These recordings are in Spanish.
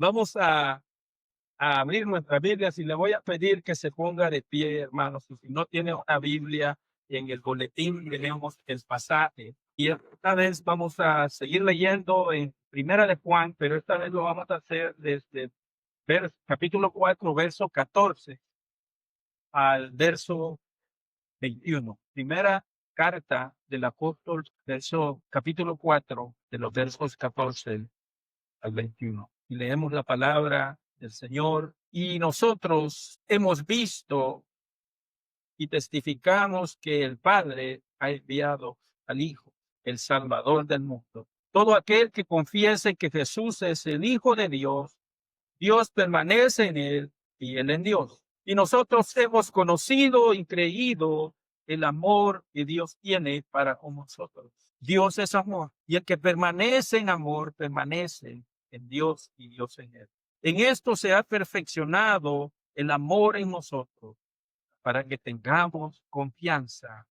Vamos a abrir nuestras Biblias y le voy a pedir que se ponga de pie, hermanos. Y si no tiene una Biblia, en el boletín tenemos el pasaje. Y esta vez vamos a seguir leyendo en Primera de Juan, pero esta vez lo vamos a hacer desde capítulo 4, verso 14 al verso 21. Primera carta del apóstol, capítulo 4, de los versos 14 al 21. Y leemos la palabra del Señor. Y nosotros hemos visto y testificamos que el Padre ha enviado al Hijo, el Salvador del mundo. Todo aquel que confiese que Jesús es el Hijo de Dios, Dios permanece en él y él en Dios. Y nosotros hemos conocido y creído el amor que Dios tiene para con nosotros. Dios es amor, y el que permanece en amor permanece en Dios y Dios en él. En esto se ha perfeccionado el amor en nosotros, para que tengamos confianza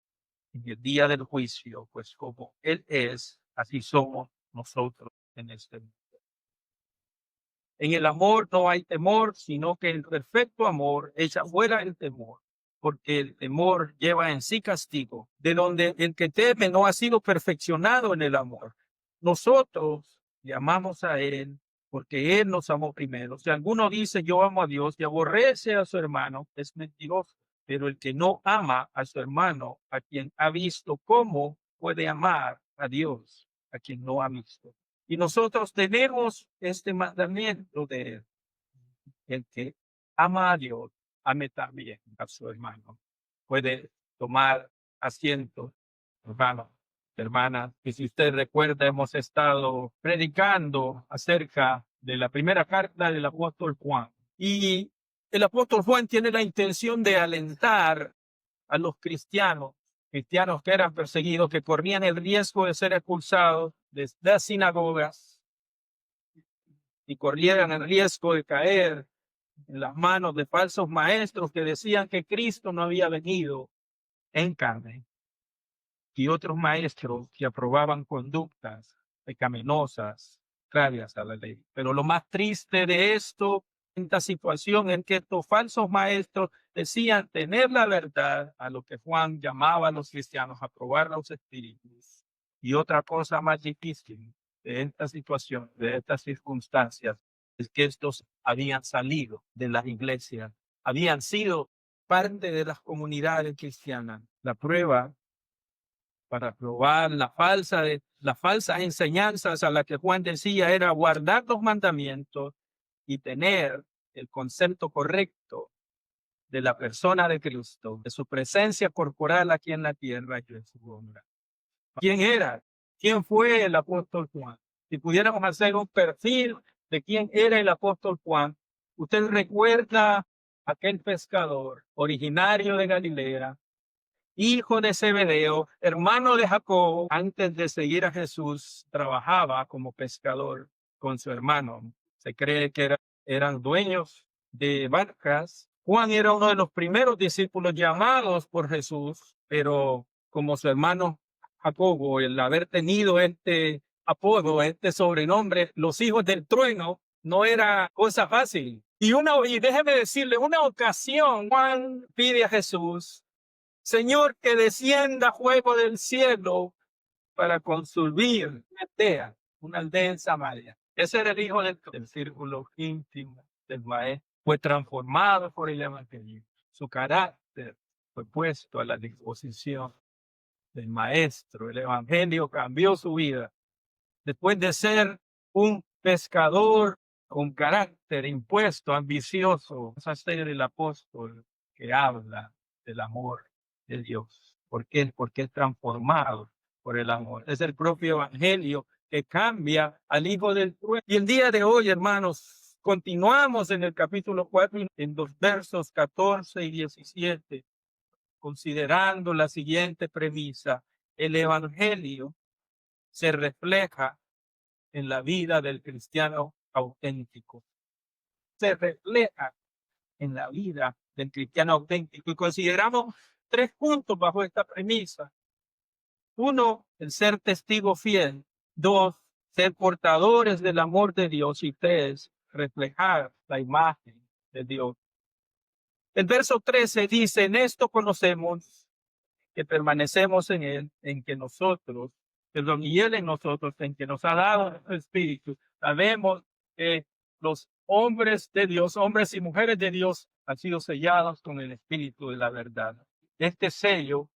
en el día del juicio, pues como Él es, así somos nosotros en este mundo. En el amor no hay temor, sino que el perfecto amor echa fuera el temor, porque el temor lleva en sí castigo, de donde el que teme no ha sido perfeccionado en el amor. Nosotros le amamos a Él porque Él nos amó primero. Si alguno dice yo amo a Dios y aborrece a su hermano, es mentiroso. Pero el que no ama a su hermano, a quien ha visto, ¿cómo puede amar a Dios, a quien no ha visto? Y nosotros tenemos este mandamiento de él: el que ama a Dios, ame también a su hermano. Puede tomar asiento, hermano, hermana. Y si usted recuerda, hemos estado predicando acerca de la primera carta del apóstol Juan. Y el apóstol Juan tiene la intención de alentar a los cristianos que eran perseguidos, que corrían el riesgo de ser expulsados de las sinagogas y corrieran el riesgo de caer en las manos de falsos maestros que decían que Cristo no había venido en carne, y otros maestros que aprobaban conductas pecaminosas, contrarias a la ley. Pero lo más triste de esta situación es que estos falsos maestros decían tener la verdad, a lo que Juan llamaba a los cristianos a probar los espíritus. Y otra cosa más difícil de esta situación, de estas circunstancias, es que estos habían salido de las iglesias, habían sido parte de las comunidades cristianas. La prueba para probar las falsas enseñanzas a las que Juan decía era guardar los mandamientos y tener el concepto correcto de la persona de Cristo, de su presencia corporal aquí en la tierra y de su obra. ¿Quién era? ¿Quién fue el apóstol Juan? Si pudiéramos hacer un perfil de quién era el apóstol Juan, usted recuerda aquel pescador originario de Galilea, hijo de Zebedeo, hermano de Jacobo. Antes de seguir a Jesús, trabajaba como pescador con su hermano. Se cree que eran dueños de barcas. Juan era uno de los primeros discípulos llamados por Jesús, pero como su hermano Jacobo, el haber tenido este apodo, este sobrenombre, los hijos del trueno, no era cosa fácil. Y déjeme decirle, una ocasión Juan pide a Jesús: Señor, que descienda fuego del cielo para consumir una aldea en Samaria. Ese era el hijo del círculo íntimo del maestro. Fue transformado por el evangelio. Su carácter fue puesto a la disposición del maestro. El evangelio cambió su vida. Después de ser un pescador con carácter impuesto, ambicioso, vas a ser el apóstol que habla del amor de Dios. ¿Por qué? Porque es transformado por el amor. Es el propio evangelio que cambia al hijo del trueno. Y el día de hoy, hermanos, continuamos en el capítulo 4, en los versos 14 y 17, considerando la siguiente premisa: el evangelio se refleja en la vida del cristiano auténtico. Se refleja en la vida del cristiano auténtico. Y consideramos 3 puntos bajo esta premisa. 1, el ser testigo fiel. 2, ser portadores del amor de Dios. Y 3, reflejar la imagen de Dios. El verso 13 dice, en esto conocemos que permanecemos en Él, en que nosotros, perdón, y Él en nosotros, en que nos ha dado el Espíritu. Sabemos que los hombres de Dios, hombres y mujeres de Dios, han sido sellados con el Espíritu de la verdad. Este sello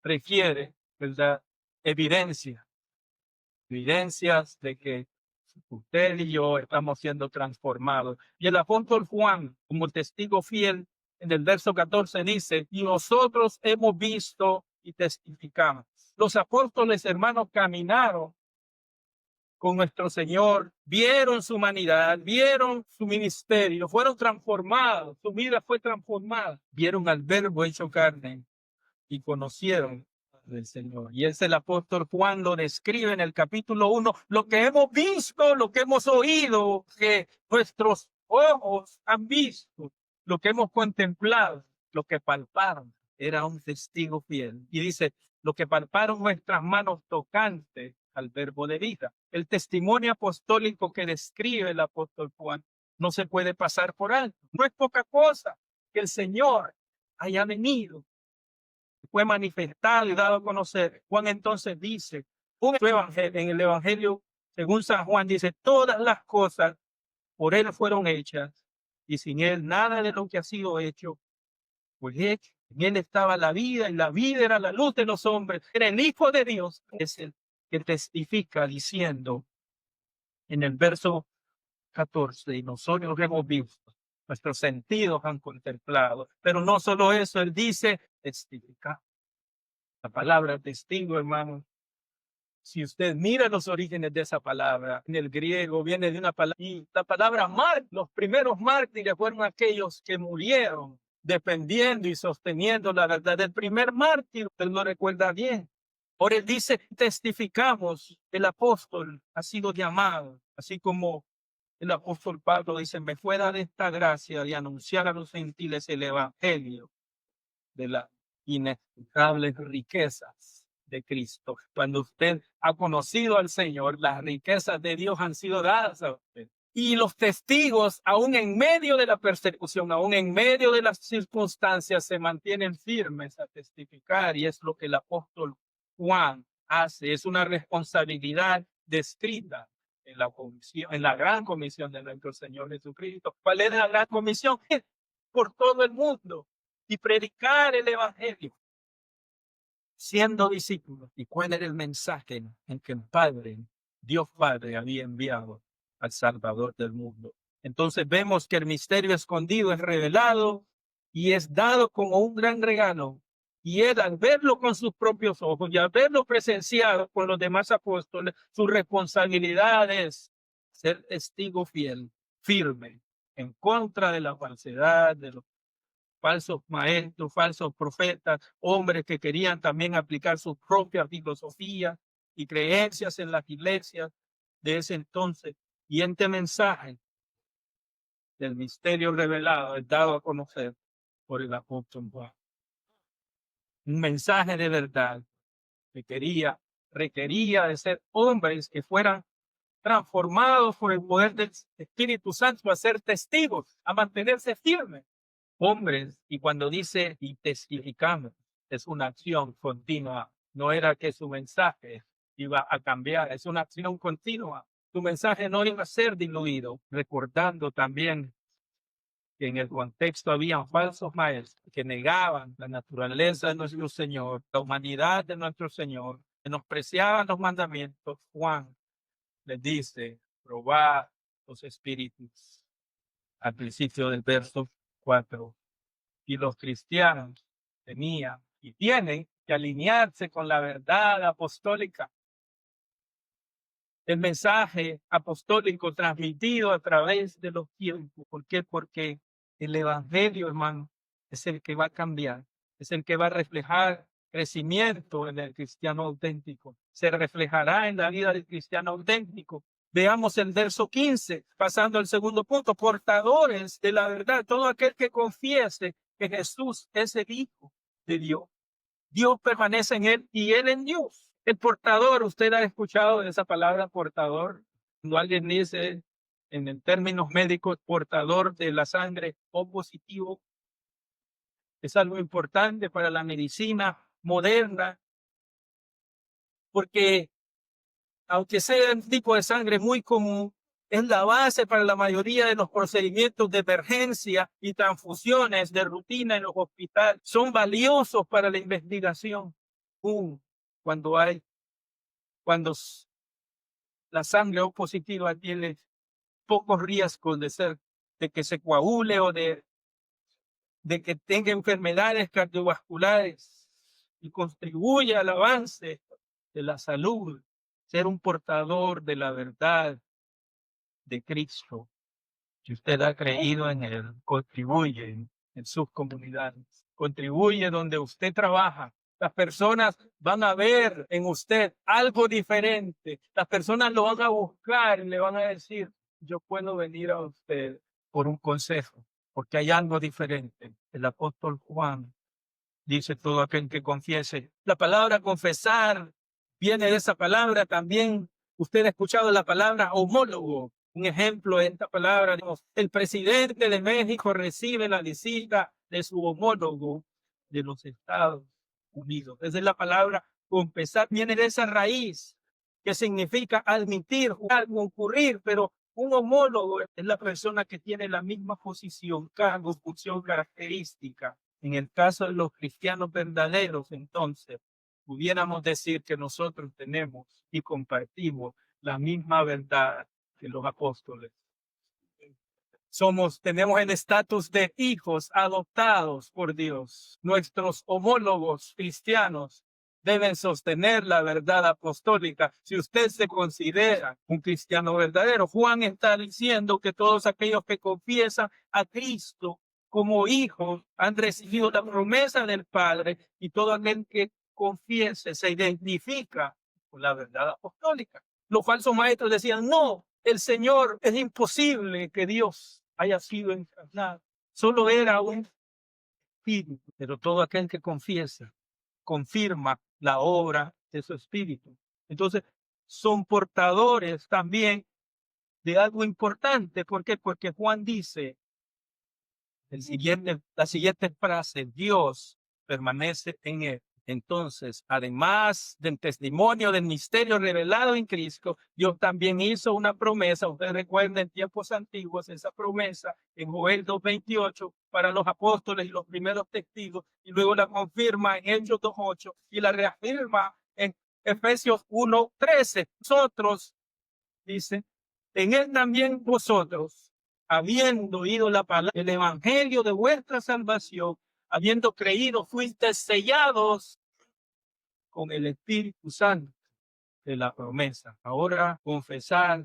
requiere, ¿verdad?, evidencias de que usted y yo estamos siendo transformados. Y el apóstol Juan, como testigo fiel, en el verso 14 dice, y nosotros hemos visto y testificamos. Los apóstoles, hermanos, caminaron con nuestro Señor, vieron su humanidad, vieron su ministerio, fueron transformados, su vida fue transformada, vieron al Verbo hecho carne y conocieron del Señor. Y es el apóstol Juan lo describe en el capítulo 1, lo que hemos visto, lo que hemos oído, que nuestros ojos han visto, lo que hemos contemplado, lo que palparon. Era un testigo fiel. Y dice, lo que palparon nuestras manos tocantes al Verbo de vida. El testimonio apostólico que describe el apóstol Juan no se puede pasar por alto. No es poca cosa que el Señor haya venido, fue manifestado y dado a conocer. Juan entonces dice, en el Evangelio, según San Juan, dice, todas las cosas por Él fueron hechas y sin Él nada de lo que ha sido hecho fue hecho. En Él estaba la vida y la vida era la luz de los hombres. Era el Hijo de Dios. Es el que testifica diciendo en el verso 14, y nosotros hemos visto, nuestros sentidos han contemplado. Pero no solo eso, Él dice, testificar. La palabra testigo, hermano, si usted mira los orígenes de esa palabra, en el griego viene de una palabra, y la palabra mártir, los primeros mártires fueron aquellos que murieron defendiendo y sosteniendo la verdad. El primer mártir, usted lo recuerda bien. Por él dice, testificamos, el apóstol ha sido llamado, así como el apóstol Pablo dice, me fue dada esta gracia de anunciar a los gentiles el evangelio de las inexplicables riquezas de Cristo. Cuando usted ha conocido al Señor, las riquezas de Dios han sido dadas a usted. Y los testigos, aún en medio de la persecución, aún en medio de las circunstancias, se mantienen firmes a testificar. Y es lo que el apóstol Juan hace. Es una responsabilidad descrita en la comisión, en la gran comisión de nuestro Señor Jesucristo. ¿Cuál es la gran comisión? Por todo el mundo y predicar el evangelio, siendo discípulos. ¿Y cuál era el mensaje en que el Padre, Dios Padre, había enviado al Salvador del mundo? Entonces vemos que el misterio escondido es revelado y es dado como un gran regalo. Y él, al verlo con sus propios ojos y al verlo presenciado con los demás apóstoles, su responsabilidad es ser testigo fiel, firme, en contra de la falsedad, de los falsos maestros, falsos profetas, hombres que querían también aplicar su propia filosofía y creencias en las iglesias de ese entonces. Y este mensaje del misterio revelado es dado a conocer por el apóstol Juan. Un mensaje de verdad que requería de ser hombres que fueran transformados por el poder del Espíritu Santo a ser testigos, a mantenerse firmes. Hombres, y cuando dice y testificamos, es una acción continua. No era que su mensaje iba a cambiar, es una acción continua. Su mensaje no iba a ser diluido, recordando también que en el contexto había falsos maestros que negaban la naturaleza de nuestro Señor, la humanidad de nuestro Señor, menospreciaban los mandamientos. Juan les dice, probad los espíritus, al principio del verso 4. Y los cristianos tenían y tienen que alinearse con la verdad apostólica. El mensaje apostólico transmitido a través de los tiempos. ¿Por qué? Porque el evangelio, hermano, es el que va a cambiar, es el que va a reflejar crecimiento en el cristiano auténtico. Se reflejará en la vida del cristiano auténtico. Veamos el verso 15, pasando al segundo punto, portadores de la verdad, todo aquel que confiese que Jesús es el Hijo de Dios. Dios permanece en él y él en Dios. El portador, usted ha escuchado esa palabra portador. Cuando alguien dice, en el términos médicos, portador de la sangre O positivo. Es algo importante para la medicina moderna, porque aunque sea un tipo de sangre muy común, es la base para la mayoría de los procedimientos de emergencia y transfusiones de rutina en los hospitales. Son valiosos para la investigación. Cuando cuando la sangre O positiva tiene pocos riesgos de que se coagule o de que tenga enfermedades cardiovasculares, y contribuye al avance de la salud, ser un portador de la verdad de Cristo. Si usted ha creído en él, contribuye en sus comunidades, contribuye donde usted trabaja. Las personas van a ver en usted algo diferente. Las personas lo van a buscar y le van a decir, yo puedo venir a usted por un consejo, porque hay algo diferente. El apóstol Juan dice, todo aquel que confiese. La palabra confesar viene de esa palabra también. Usted ha escuchado la palabra homólogo. Un ejemplo de esta palabra, digamos, el presidente de México recibe la visita de su homólogo de los Estados Unidos. Esa es la palabra confesar, viene de esa raíz que significa admitir algo ocurrir, pero un homólogo es la persona que tiene la misma posición, cargo, función, característica. En el caso de los cristianos verdaderos, entonces, pudiéramos decir que nosotros tenemos y compartimos la misma verdad que los apóstoles. Tenemos el estatus de hijos adoptados por Dios. Nuestros homólogos cristianos deben sostener la verdad apostólica. Si usted se considera un cristiano verdadero, Juan está diciendo que todos aquellos que confiesan a Cristo como hijos han recibido la promesa del Padre, y todo aquel que confiese se identifica con la verdad apostólica. Los falsos maestros decían, no, el Señor, es imposible que Dios haya sido encarnado. Solo era un espíritu, pero todo aquel que confiesa confirma la obra de su espíritu. Entonces, son portadores también de algo importante. ¿Por qué? Porque Juan dice la siguiente frase, Dios permanece en él. Entonces, además del testimonio del misterio revelado en Cristo, Dios también hizo una promesa. Ustedes recuerden en tiempos antiguos esa promesa en Joel 2:28 para los apóstoles y los primeros testigos, y luego la confirma en Hechos 2:8 y la reafirma en Efesios 1:13. Nosotros, dice, en él también vosotros, habiendo oído la palabra, el evangelio de vuestra salvación, habiendo creído, fuisteis sellados con el Espíritu Santo de la promesa. Ahora, confesar,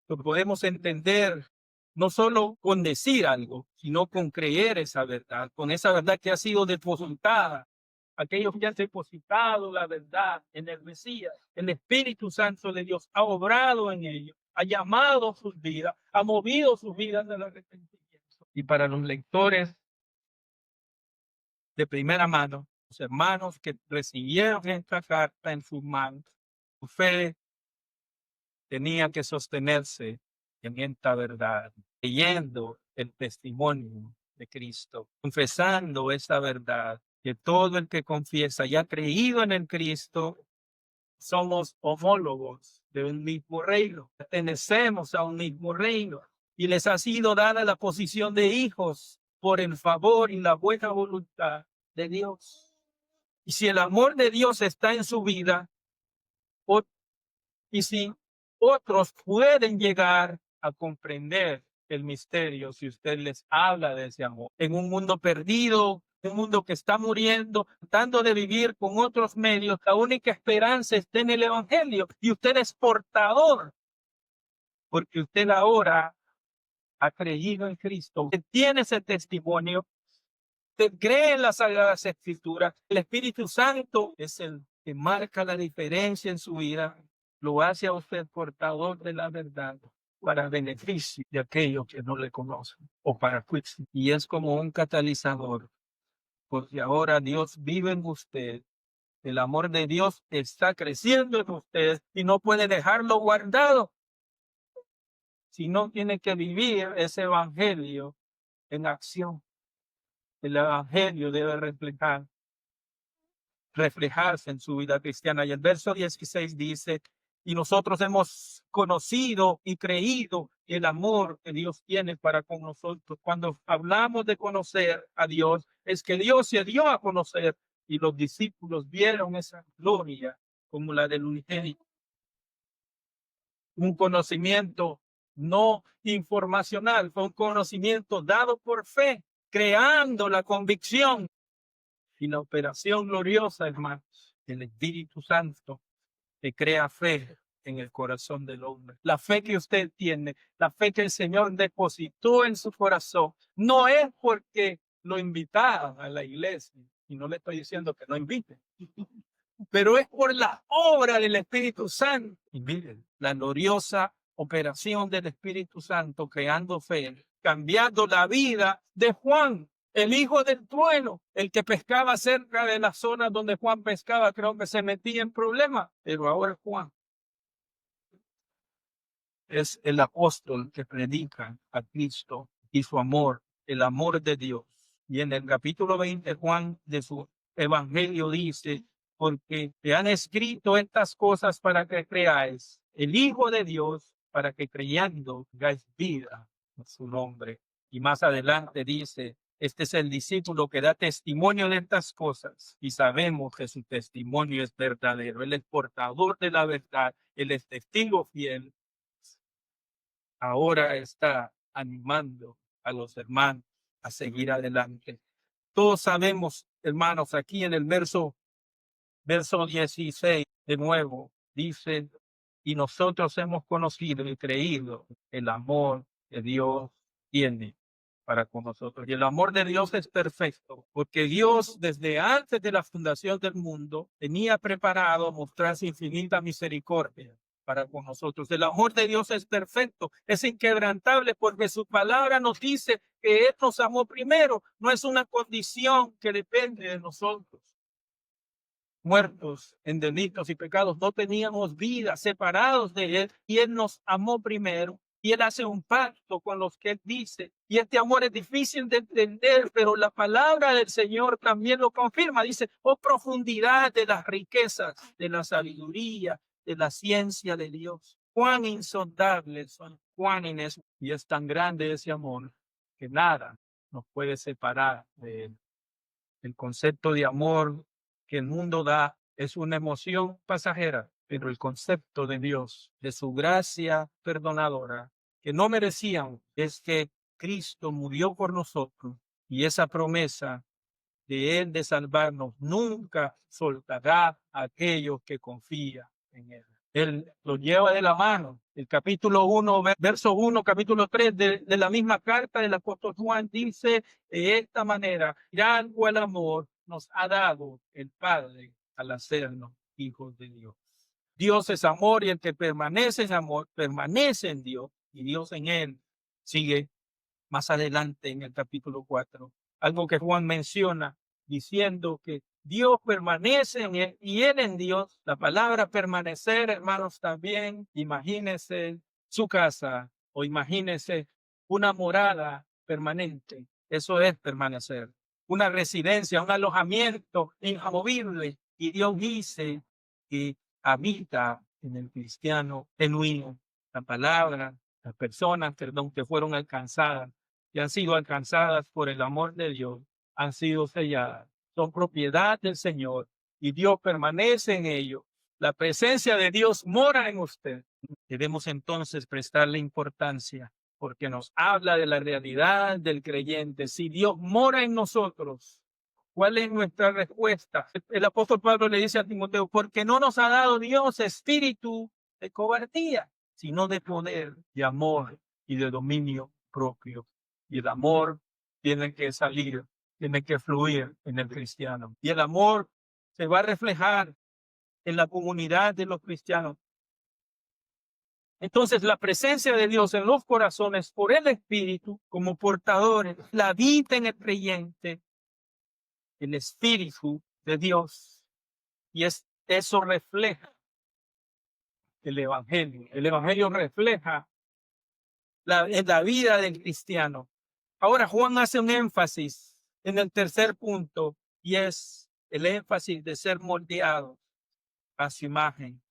lo podemos entender no solo con decir algo, sino con creer esa verdad, con esa verdad que ha sido depositada. Aquellos que han depositado la verdad en el Mesías, el Espíritu Santo de Dios ha obrado en ellos, ha llamado sus vidas, ha movido sus vidas al arrepentimiento. Y para los lectores de primera mano, los hermanos que recibieron esta carta en sus manos, su fe tenía que sostenerse en esta verdad, leyendo el testimonio de Cristo, confesando esa verdad, que todo el que confiesa y ha creído en el Cristo, somos homólogos de un mismo reino, pertenecemos a un mismo reino, y les ha sido dada la posición de hijos por el favor y la buena voluntad de Dios. Y si el amor de Dios está en su vida, y si otros pueden llegar a comprender el misterio, si usted les habla de ese amor, en un mundo perdido, un mundo que está muriendo, tratando de vivir con otros medios, la única esperanza está en el evangelio, y usted es portador, porque usted ahora ha creído en Cristo, usted tiene ese testimonio, usted cree en las Sagradas Escrituras, el Espíritu Santo es el que marca la diferencia en su vida, lo hace a usted portador de la verdad para beneficio de aquellos que no le conocen o para juicio. Y es como un catalizador, porque ahora Dios vive en usted, el amor de Dios está creciendo en usted y no puede dejarlo guardado. sino tiene que vivir ese evangelio en acción. El evangelio debe reflejarse en su vida cristiana. Y el verso 16 dice, y nosotros hemos conocido y creído el amor que Dios tiene para con nosotros. Cuando hablamos de conocer a Dios, es que Dios se dio a conocer y los discípulos vieron esa gloria como la del unigénito. Un conocimiento no informacional, fue un conocimiento dado por fe, creando la convicción y la operación gloriosa, hermanos, del Espíritu Santo que crea fe en el corazón del hombre. La fe que usted tiene, la fe que el Señor depositó en su corazón, no es porque lo invitaron a la iglesia, y no le estoy diciendo que no inviten, pero es por la obra del Espíritu Santo. Y miren, la gloriosa operación del Espíritu Santo creando fe, cambiando la vida de Juan, el hijo del trueno, el que pescaba cerca de la zona donde Juan pescaba, creo que se metía en problemas, pero ahora Juan es el apóstol que predica a Cristo y su amor, el amor de Dios. Y en el capítulo 20, Juan de su evangelio dice, porque te han escrito estas cosas para que creáis el Hijo de Dios, para que creyendo tengáis vida en su nombre. Y más adelante dice, este es el discípulo que da testimonio de estas cosas y sabemos que su testimonio es verdadero. Él es portador de la verdad, él es testigo fiel. Ahora está animando a los hermanos a seguir adelante. Todos sabemos, hermanos, aquí en el verso 16, de nuevo, dice, y nosotros hemos conocido y creído el amor que Dios tiene para con nosotros. Y el amor de Dios es perfecto, porque Dios desde antes de la fundación del mundo tenía preparado mostrar su infinita misericordia para con nosotros. El amor de Dios es perfecto, es inquebrantable, porque su palabra nos dice que Él nos amó primero, no es una condición que depende de nosotros. Muertos en delitos y pecados, no teníamos vida, separados de Él, y Él nos amó primero. Y Él hace un pacto con los que Él dice. Y este amor es difícil de entender, pero la palabra del Señor también lo confirma. Dice, oh profundidad de las riquezas, de la sabiduría, de la ciencia de Dios. Cuán insondables son, cuán inexplicable. Y es tan grande ese amor que nada nos puede separar de Él. El concepto de amor que el mundo da es una emoción pasajera, pero el concepto de Dios, de su gracia perdonadora, que no merecíamos, es que Cristo murió por nosotros y esa promesa de Él de salvarnos nunca soltará a aquellos que confían en Él. Él lo lleva de la mano. El capítulo 1, verso 1, capítulo 3 de la misma carta del apóstol Juan dice, de esta manera, gran el amor nos ha dado el Padre al hacernos hijos de Dios. Dios es amor y el que permanece en amor, permanece en Dios y Dios en él. Sigue más adelante en el capítulo 4, algo que Juan menciona diciendo que Dios permanece en él y él en Dios. La palabra permanecer, hermanos, también imagínense su casa o imagínense una morada permanente. Eso es permanecer. Una residencia, un alojamiento inamovible. Y Dios dice que habita en el cristiano genuino. La palabra, las personas, perdón, que fueron alcanzadas y han sido alcanzadas por el amor de Dios, han sido selladas, son propiedad del Señor y Dios permanece en ellos. La presencia de Dios mora en usted. Debemos entonces prestarle importancia porque nos habla de la realidad del creyente. Si Dios mora en nosotros, ¿cuál es nuestra respuesta? El apóstol Pablo le dice a Timoteo, porque no nos ha dado Dios espíritu de cobardía, sino de poder, de amor y de dominio propio. Y el amor tiene que salir, tiene que fluir en el cristiano. Y el amor se va a reflejar en la comunidad de los cristianos. Entonces, la presencia de Dios en los corazones por el Espíritu, como portadores, la vida en el creyente, el Espíritu de Dios. Y eso refleja el Evangelio. El Evangelio refleja en la vida del cristiano. Ahora Juan hace un énfasis en el tercer punto y es el énfasis de ser moldeado a su imagen,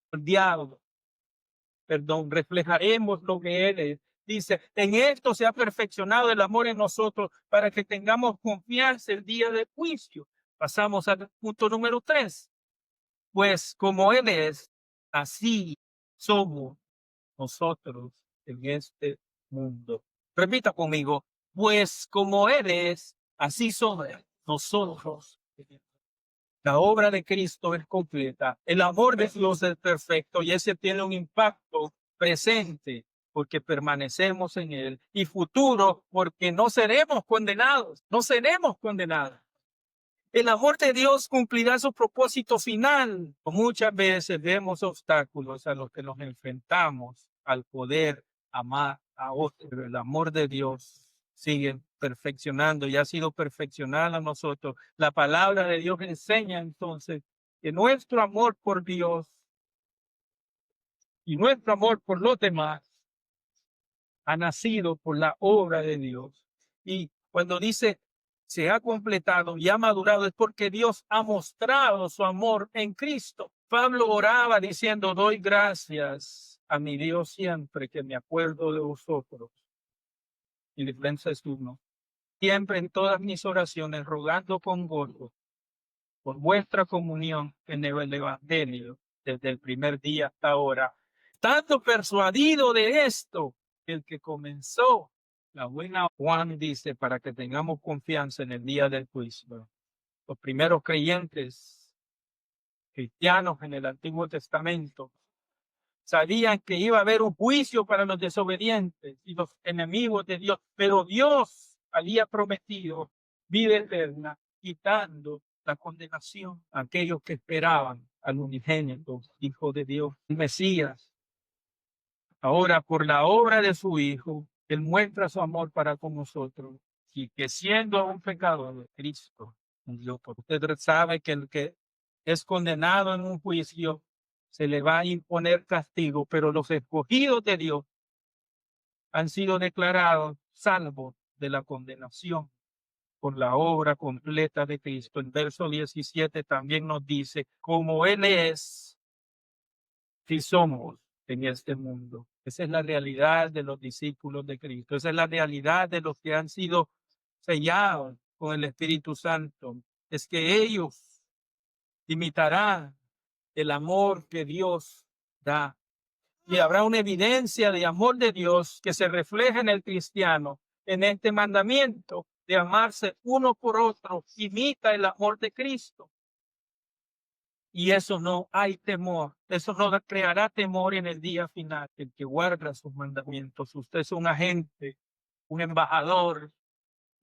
reflejaremos lo que Él es. Dice, en esto se ha perfeccionado el amor en nosotros para que tengamos confianza el día del juicio. Pasamos al punto número 3. Pues como Él es, así somos nosotros en este mundo. Repita conmigo, pues como Él es, así somos nosotros. La obra de Cristo es completa, el amor de Dios es perfecto y ese tiene un impacto presente porque permanecemos en Él y futuro porque no seremos condenados, no seremos condenados. El amor de Dios cumplirá su propósito final. Muchas veces vemos obstáculos a los que nos enfrentamos al poder amar a otros. Pero el amor de Dios sigue perfeccionando y ha sido perfeccionado a nosotros. La palabra de Dios enseña entonces que nuestro amor por Dios y nuestro amor por los demás ha nacido por la obra de Dios. Y cuando dice se ha completado y ha madurado es porque Dios ha mostrado su amor en Cristo. Pablo oraba diciendo, doy gracias a mi Dios siempre que me acuerdo de vosotros. Filipenses 1. Siempre en todas mis oraciones rogando con gozo por vuestra comunión en el Evangelio desde el primer día hasta ahora. Tanto persuadido de esto, el que comenzó la buena, Juan dice, para que tengamos confianza en el día del juicio. Los primeros creyentes cristianos en el Antiguo Testamento sabían que iba a haber un juicio para los desobedientes y los enemigos de Dios, pero Dios había prometido vida eterna, quitando la condenación a aquellos que esperaban al unigénito Hijo de Dios, el Mesías. Ahora, por la obra de su Hijo, Él muestra su amor para con nosotros y que siendo un pecador, Cristo murió por usted. Sabe que el que es condenado en un juicio se le va a imponer castigo, pero los escogidos de Dios han sido declarados salvos de la condenación por la obra completa de Cristo. En verso 17 también nos dice, como Él es, si somos en este mundo. Esa es la realidad de los discípulos de Cristo. Esa es la realidad de los que han sido sellados con el Espíritu Santo. Es que ellos imitarán el amor que Dios da. Y habrá una evidencia de amor de Dios que se refleja en el cristiano, en este mandamiento de amarse uno por otro. Imita el amor de Cristo. Y eso no hay temor, eso no creará temor en el día final. El que guarda sus mandamientos, usted es un agente, un embajador,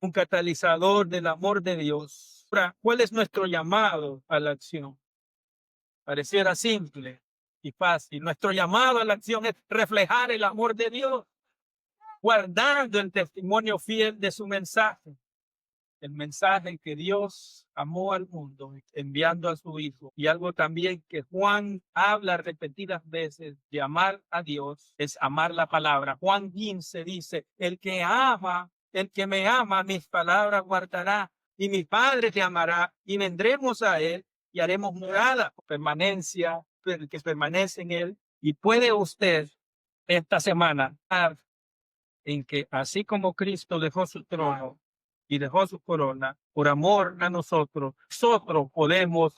un catalizador del amor de Dios. Ahora, ¿cuál es nuestro llamado a la acción? Pareciera simple y fácil. Nuestro llamado a la acción es reflejar el amor de Dios, guardando el testimonio fiel de su mensaje. El mensaje que Dios amó al mundo enviando a su Hijo. Y algo también que Juan habla repetidas veces de amar a Dios es amar la palabra. Juan 15 dice, el que me ama, mis palabras guardará y mi Padre te amará y vendremos a él y haremos morada, permanencia, el que permanece en él. Y puede usted esta semana en que así como Cristo dejó su trono y dejó su corona por amor a nosotros podemos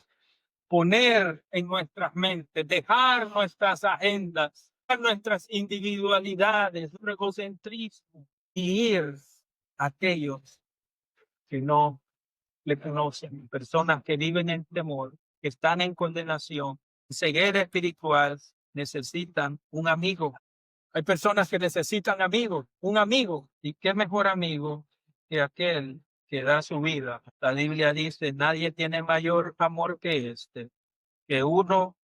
poner en nuestras mentes, dejar nuestras agendas, dejar nuestras individualidades, nuestro egocentrismo y ir a aquellos que no le conocen, personas que viven en temor, que están en condenación, ceguera espiritual, necesitan un amigo. Hay personas que necesitan amigos, un amigo. ¿Y qué mejor amigo que aquel que da su vida? La Biblia dice, nadie tiene mayor amor que uno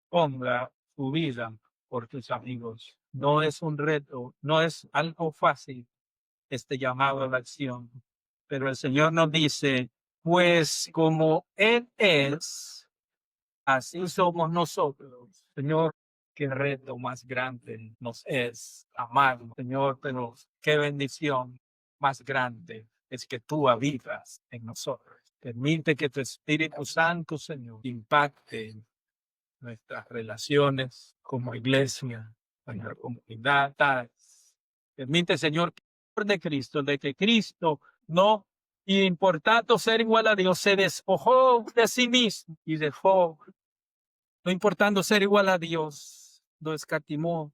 ponga su vida por sus amigos. No es un reto, no es algo fácil este llamado a la acción. Pero el Señor nos dice, pues como Él es, así somos nosotros. Señor, qué reto más grande nos es amar, Señor, pero qué bendición más grande es que tú habitas en nosotros. Permite que tu Espíritu Santo, Señor, impacte nuestras relaciones como iglesia, nuestra comunidad. Permite, Señor, que el amor de Cristo, de que Cristo no, importando ser igual a Dios, se despojó de sí mismo y dejó, no importando ser igual a Dios, lo escatimó,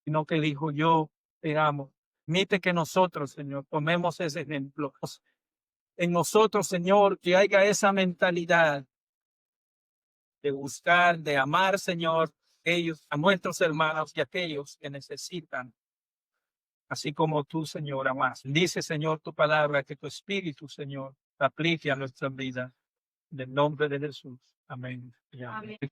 sino que dijo: yo te amo. Permite que nosotros, Señor, tomemos ese ejemplo. En nosotros, Señor, que haya esa mentalidad de buscar, de amar, Señor, ellos, a nuestros hermanos y aquellos que necesitan, así como tú, Señor, amas. Dice, Señor, tu palabra, que tu Espíritu, Señor, aplique a nuestra vida. En el nombre de Jesús. Amén. Y amén.